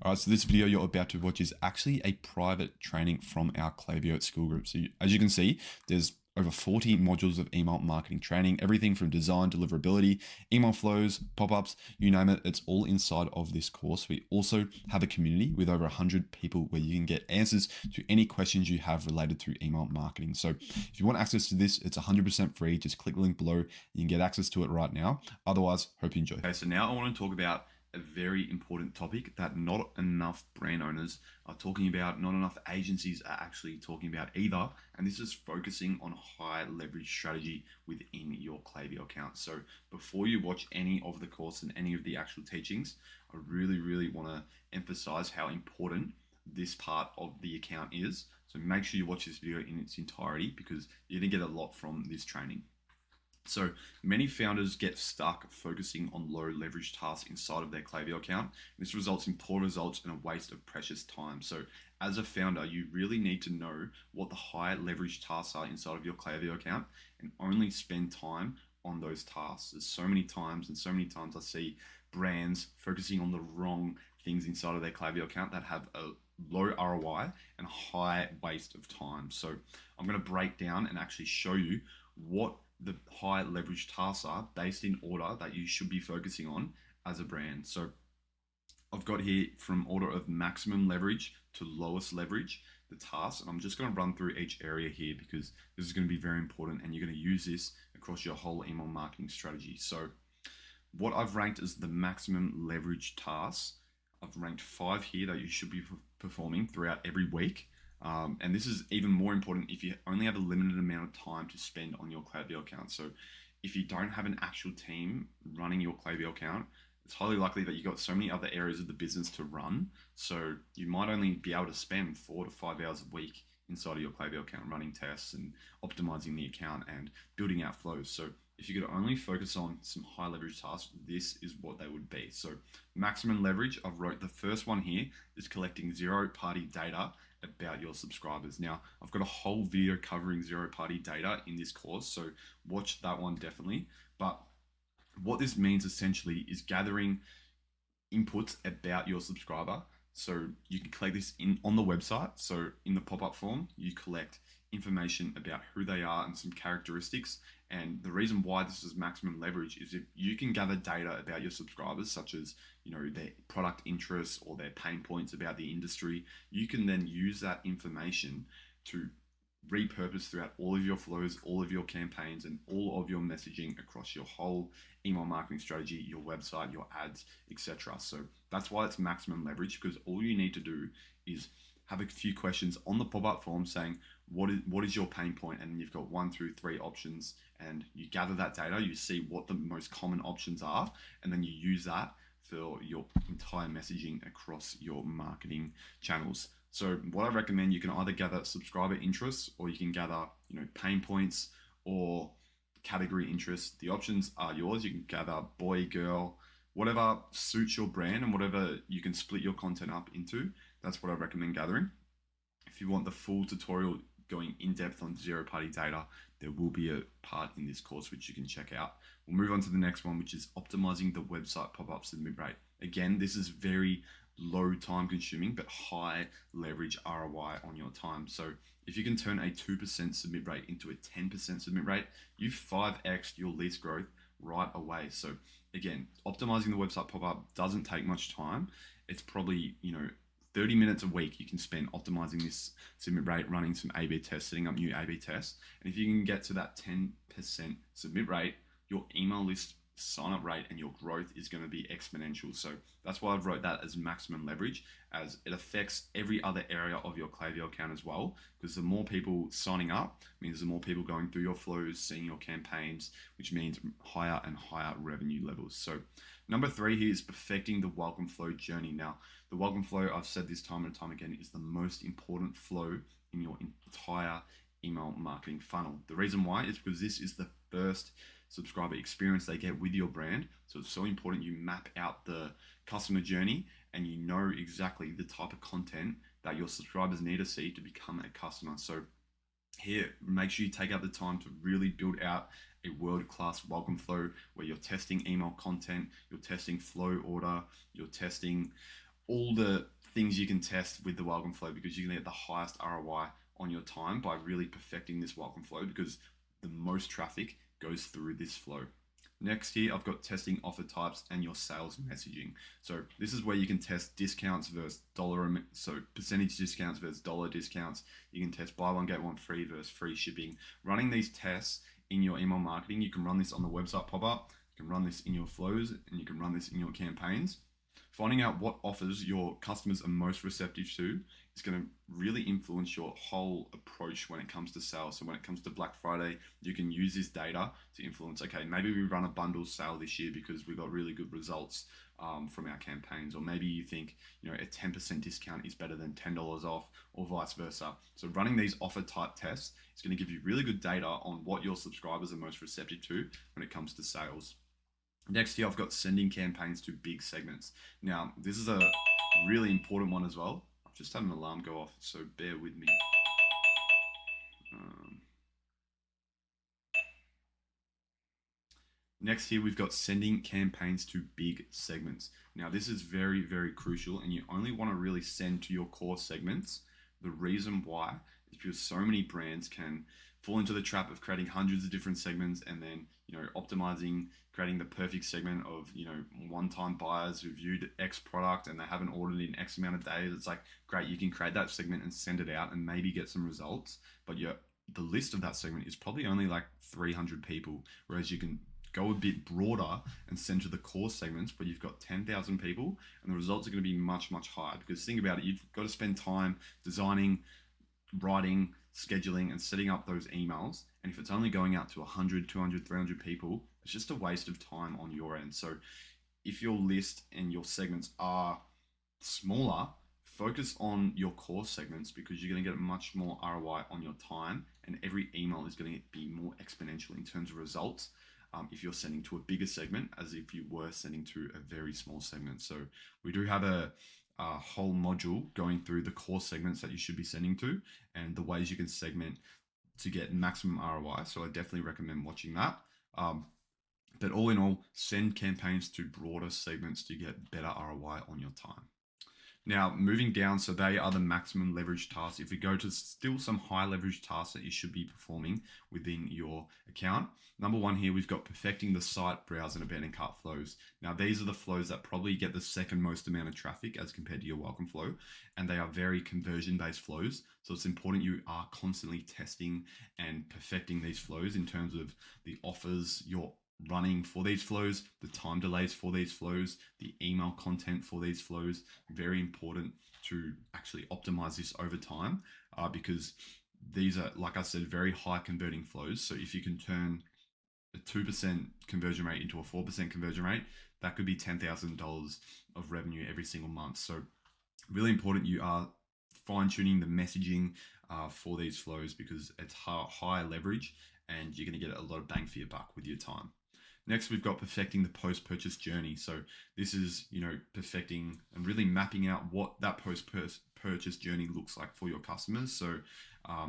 All right, so this video you're about to watch is actually a private training from our Klaviyo School Group. So as you can see, there's over 40 modules of email marketing training, everything from design, deliverability, email flows, pop-ups, you name it, it's all inside of this course. We also have a community with over 100 people where you can get answers to any questions you have related to email marketing. So if you want access to this, it's 100% free. Just click the link below. You can get access to it right now. Otherwise, hope you enjoy. Okay, so now I want to talk about a very important topic that not enough brand owners are talking about, not enough agencies are actually talking about either, and this is focusing on high leverage strategy within your Klaviyo account. So before you watch any of the course and any of the actual teachings, I really want to emphasize how important this part of the account is. So make sure you watch this video in its entirety because you're going to get a lot from this training. So many founders get stuck focusing on low leverage tasks inside of their Klaviyo account. This results in poor results and a waste of precious time. So as a founder, you really need to know what the high leverage tasks are inside of your Klaviyo account and only spend time on those tasks. There's so many times I see brands focusing on the wrong things inside of their Klaviyo account that have a low ROI and high waste of time. So I'm going to break down and actually show you what the high leverage tasks are based in order that you should be focusing on as a brand. So I've got here from order of maximum leverage to lowest leverage, the tasks, and I'm just going to run through each area here because this is going to be very important and you're going to use this across your whole email marketing strategy. So what I've ranked as the maximum leverage tasks, I've ranked 5 here that you should be performing throughout every week. And this is even more important if you only have a limited amount of time to spend on your Klaviyo account. So if you don't have an actual team running your Klaviyo account, it's highly likely that you've got so many other areas of the business to run. So you might only be able to spend 4 to 5 hours a week inside of your Klaviyo account running tests and optimizing the account and building out flows. So if you could only focus on some high leverage tasks, this is what they would be. So maximum leverage, I've wrote the first one here is collecting zero-party data about your subscribers. Now, I've got a whole video covering zero-party data in this course, so watch that one definitely. But what this means essentially is gathering inputs about your subscriber. So you can collect this on the website. So in the pop-up form, you collect information about who they are and some characteristics. And the reason why this is maximum leverage is if you can gather data about your subscribers, such as their product interests or their pain points about the industry, you can then use that information to repurpose throughout all of your flows, all of your campaigns, and all of your messaging across your whole email marketing strategy, your website, your ads, etc. So that's why it's maximum leverage, because all you need to do is have a few questions on the pop-up form saying, what is your pain point? And you've got 1 through 3 options, and you gather that data, you see what the most common options are, and then you use that for your entire messaging across your marketing channels. So what I recommend, you can either gather subscriber interests or you can gather, pain points or category interests. The options are yours. You can gather boy, girl, whatever suits your brand and whatever you can split your content up into. That's what I recommend gathering. If you want the full tutorial going in depth on zero-party data, there will be a part in this course which you can check out. We'll move on to the next one, which is optimizing the website pop-up submit rate. Again, this is very low time consuming but high leverage ROI on your time. So if you can turn a 2% submit rate into a 10% submit rate, you've 5x'd your least growth right away. So again, optimizing the website pop-up doesn't take much time. It's probably 30 minutes a week you can spend optimizing this submit rate, running some A/B tests, setting up new A/B tests. And if you can get to that 10% submit rate, your email list sign up rate and your growth is going to be exponential. So that's why I've wrote that as maximum leverage, as it affects every other area of your Klaviyo account as well, because the more people signing up means the more people going through your flows, seeing your campaigns, which means higher and higher revenue levels. So number 3 here is perfecting the welcome flow journey. Now, the welcome flow, I've said this time and time again, is the most important flow in your entire email marketing funnel. The reason why is because this is the first subscriber experience they get with your brand. So it's so important you map out the customer journey and you know exactly the type of content that your subscribers need to see to become a customer. So here, make sure you take out the time to really build out a world-class welcome flow where you're testing email content, you're testing flow order, you're testing all the things you can test with the welcome flow, because you're gonna get the highest ROI on your time by really perfecting this welcome flow, because the most traffic goes through this flow. Next here, I've got testing offer types and your sales messaging. So this is where you can test discounts versus so percentage discounts versus dollar discounts. You can test buy one, get one free versus free shipping. Running these tests in your email marketing, you can run this on the website pop-up, you can run this in your flows, and you can run this in your campaigns. Finding out what offers your customers are most receptive to is going to really influence your whole approach when it comes to sales. So when it comes to Black Friday, you can use this data to influence, okay, maybe we run a bundle sale this year because we got really good results from our campaigns. Or maybe you think, a 10% discount is better than $10 off, or vice versa. So running these offer type tests is going to give you really good data on what your subscribers are most receptive to when it comes to sales. Next here, I've got sending campaigns to big segments. Now, this is a really important one as well. I've just had an alarm go off, so bear with me. Next here, we've got sending campaigns to big segments. Now, this is very, very crucial, and you only want to really send to your core segments. The reason why is because so many brands can fall into the trap of creating hundreds of different segments and then, optimizing, creating the perfect segment of, one-time buyers who viewed X product and they haven't ordered in X amount of days. It's like, great, you can create that segment and send it out and maybe get some results, but the list of that segment is probably only like 300 people, whereas you can go a bit broader and send to the core segments, but you've got 10,000 people and the results are going to be much, much higher. Because think about it, you've got to spend time designing, writing, scheduling, and setting up those emails. And if it's only going out to 100, 200, 300 people, it's just a waste of time on your end. So if your list and your segments are smaller, focus on your core segments, because you're going to get much more ROI on your time, and every email is going to be more exponential in terms of results if you're sending to a bigger segment as if you were sending to a very small segment. So we do have a whole module going through the core segments that you should be sending to and the ways you can segment to get maximum ROI. So I definitely recommend watching that. But all in all, send campaigns to broader segments to get better ROI on your time. Now, moving down, so they are the maximum leverage tasks. If we go to still some high leverage tasks that you should be performing within your account. Number one here, we've got perfecting the site, browse, and abandoned cart flows. Now, these are the flows that probably get the second most amount of traffic as compared to your welcome flow, and they are very conversion-based flows. So it's important you are constantly testing and perfecting these flows in terms of the offers you're running for these flows, the time delays for these flows, the email content for these flows. Very important to actually optimize this over time because these are, like I said, very high converting flows. So if you can turn a 2% conversion rate into a 4% conversion rate, that could be $10,000 of revenue every single month. So really important you are fine-tuning the messaging for these flows, because it's high leverage and you're going to get a lot of bang for your buck with your time. Next, we've got perfecting the post-purchase journey. So this is, perfecting and really mapping out what that post-purchase journey looks like for your customers. So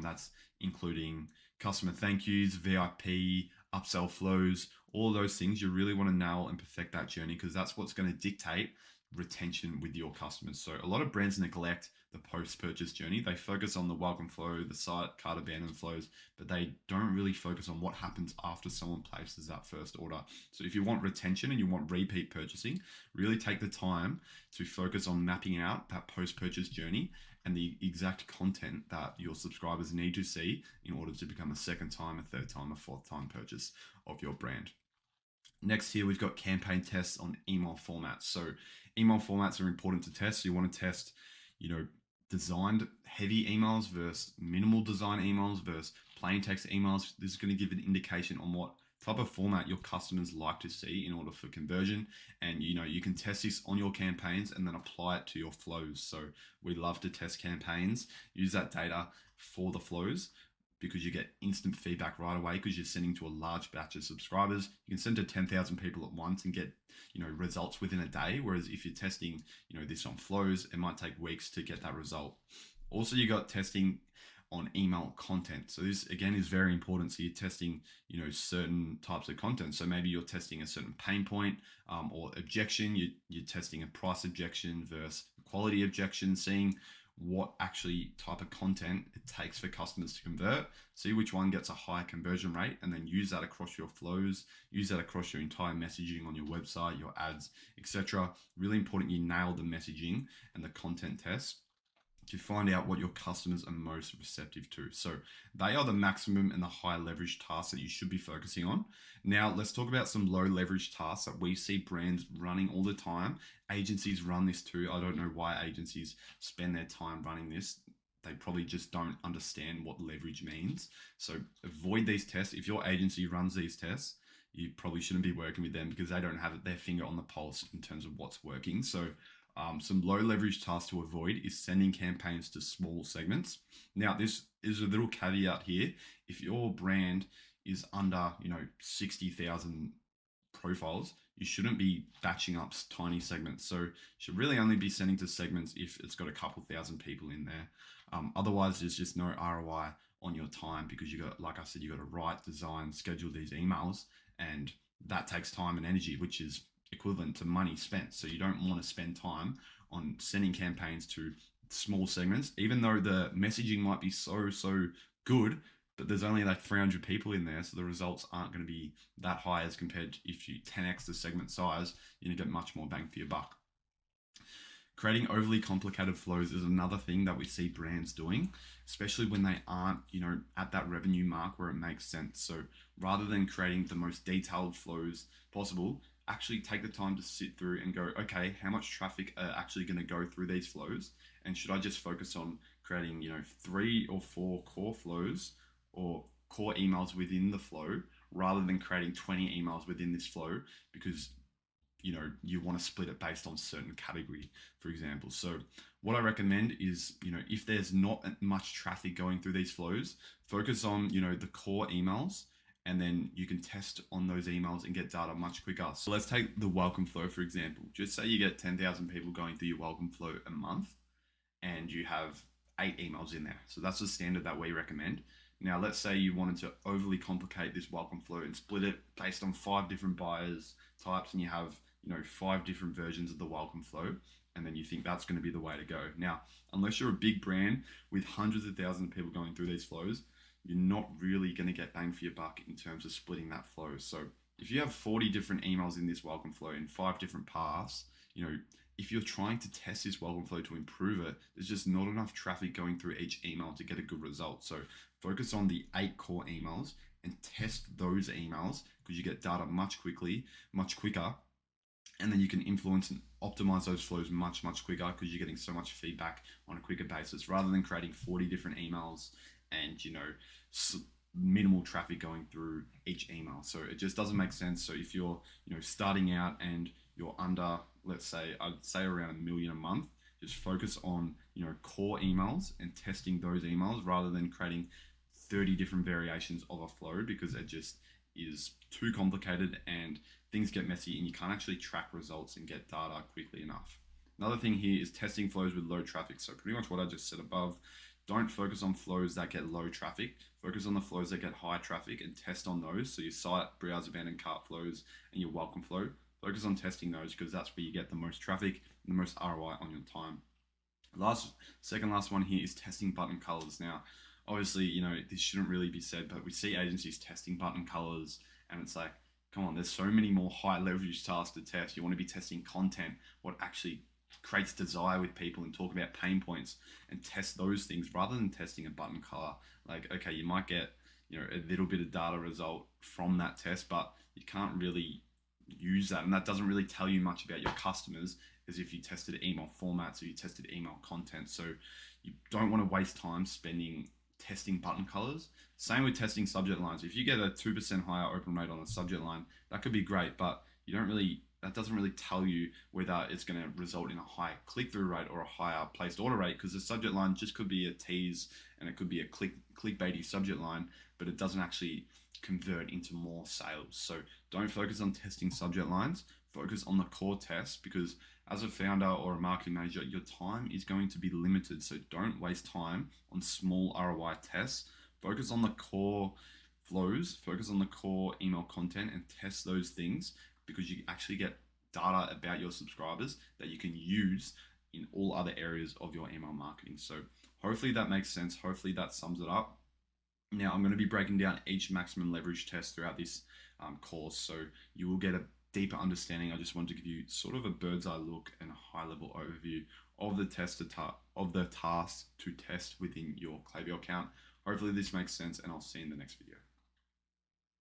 that's including customer thank yous, VIP, upsell flows, all those things. You really want to nail and perfect that journey, because that's what's going to dictate retention with your customers. So a lot of brands neglect the post-purchase journey. They focus on the welcome flow, the site cart abandoned flows, but they don't really focus on what happens after someone places that first order. So if you want retention and you want repeat purchasing, really take the time to focus on mapping out that post-purchase journey and the exact content that your subscribers need to see in order to become a second time, a third time, a fourth time purchase of your brand. Next here, we've got campaign tests on email formats. So email formats are important to test. So you want to test, designed heavy emails versus minimal design emails versus plain text emails. This is going to give an indication on what type of format your customers like to see in order for conversion. And, you can test this on your campaigns and then apply it to your flows. So we love to test campaigns, use that data for the flows, because you get instant feedback right away because you're sending to a large batch of subscribers. You can send to 10,000 people at once and get, results within a day. Whereas if you're testing, this on flows, it might take weeks to get that result. Also, you got testing on email content. So this again is very important. So you're testing, certain types of content. So maybe you're testing a certain pain point or objection. You're testing a price objection versus quality objections, seeing what actually type of content it takes for customers to convert, see which one gets a high conversion rate, and then use that across your flows, use that across your entire messaging on your website, your ads, etc. Really important you nail the messaging and the content test to find out what your customers are most receptive to. So they are the maximum and the high leverage tasks that you should be focusing on. Now let's talk about some low leverage tasks that we see brands running all the time. Agencies run this too. I don't know why agencies spend their time running this. They probably just don't understand what leverage means. So avoid these tests. If your agency runs these tests, you probably shouldn't be working with them because they don't have their finger on the pulse in terms of what's working. So some low leverage tasks to avoid is sending campaigns to small segments. Now, this is a little caveat here. If your brand is under, 60,000 profiles, you shouldn't be batching up tiny segments. So you should really only be sending to segments if it's got a couple thousand people in there. Otherwise, there's just no ROI on your time because you got, like I said, you got to write, design, schedule these emails, and that takes time and energy, which is equivalent to money spent. So you don't want to spend time on sending campaigns to small segments, even though the messaging might be so good, but there's only like 300 people in there, so the results aren't going to be that high as compared to if you 10x the segment size, you're going to get much more bang for your buck. Creating overly complicated flows is another thing that we see brands doing, especially when they aren't, at that revenue mark where it makes sense. So rather than creating the most detailed flows possible, actually take the time to sit through and go, okay, how much traffic are actually going to go through these flows? And should I just focus on creating, 3 or 4 core flows or core emails within the flow rather than creating 20 emails within this flow because you want to split it based on certain category, for example. So what I recommend is, if there's not much traffic going through these flows, focus on, the core emails, and then you can test on those emails and get data much quicker. So let's take the welcome flow, for example. Just say you get 10,000 people going through your welcome flow a month and you have 8 emails in there. So that's the standard that we recommend. Now, let's say you wanted to overly complicate this welcome flow and split it based on 5 different buyers types, and you have 5 different versions of the welcome flow, and then you think that's going to be the way to go. Now, unless you're a big brand with hundreds of thousands of people going through these flows, you're not really going to get bang for your buck in terms of splitting that flow. So if you have 40 different emails in this welcome flow in 5 different paths, if you're trying to test this welcome flow to improve it, there's just not enough traffic going through each email to get a good result. So focus on the 8 core emails and test those emails because you get data much quicker. And then you can influence and optimize those flows much quicker because you're getting so much feedback on a quicker basis rather than creating 40 different emails and, minimal traffic going through each email. So it just doesn't make sense. So if you're, starting out and you're under, let's say, I'd say around $1 million a month, just focus on, core emails and testing those emails rather than creating 30 different variations of a flow because it just is too complicated and things get messy and you can't actually track results and get data quickly enough. Another thing here is testing flows with low traffic. So pretty much what I just said above, don't focus on flows that get low traffic, focus on the flows that get high traffic and test on those. So your site, browse, abandoned cart flows and your welcome flow, focus on testing those because that's where you get the most traffic and the most ROI on your time. Second last one here is testing button colors. Now, obviously, this shouldn't really be said, but we see agencies testing button colors and it's like, come on, there's so many more high leverage tasks to test. You want to be testing content, what actually creates desire with people and talk about pain points and test those things rather than testing a button color. Like, okay, you might get, a little bit of data result from that test, but you can't really use that. And that doesn't really tell you much about your customers as if you tested email formats or you tested email content. So you don't want to waste time spending testing button colors. Same with testing subject lines. If you get a 2% higher open rate on a subject line, that could be great, but that doesn't really tell you whether it's going to result in a high click-through rate or a higher placed order rate because the subject line just could be a tease and it could be a clickbaity subject line, but it doesn't actually convert into more sales. So don't focus on testing subject lines, focus on the core test because as a founder or a marketing manager, your time is going to be limited. So don't waste time on small ROI tests. Focus on the core flows, focus on the core email content and test those things because you actually get data about your subscribers that you can use in all other areas of your email marketing. So hopefully that makes sense. Hopefully that sums it up. Now, I'm going to be breaking down each maximum leverage test throughout this course, so you will get a deeper understanding. I just wanted to give you sort of a bird's eye look and a high level overview of the tasks to test within your Klaviyo account. Hopefully this makes sense, and I'll see you in the next video.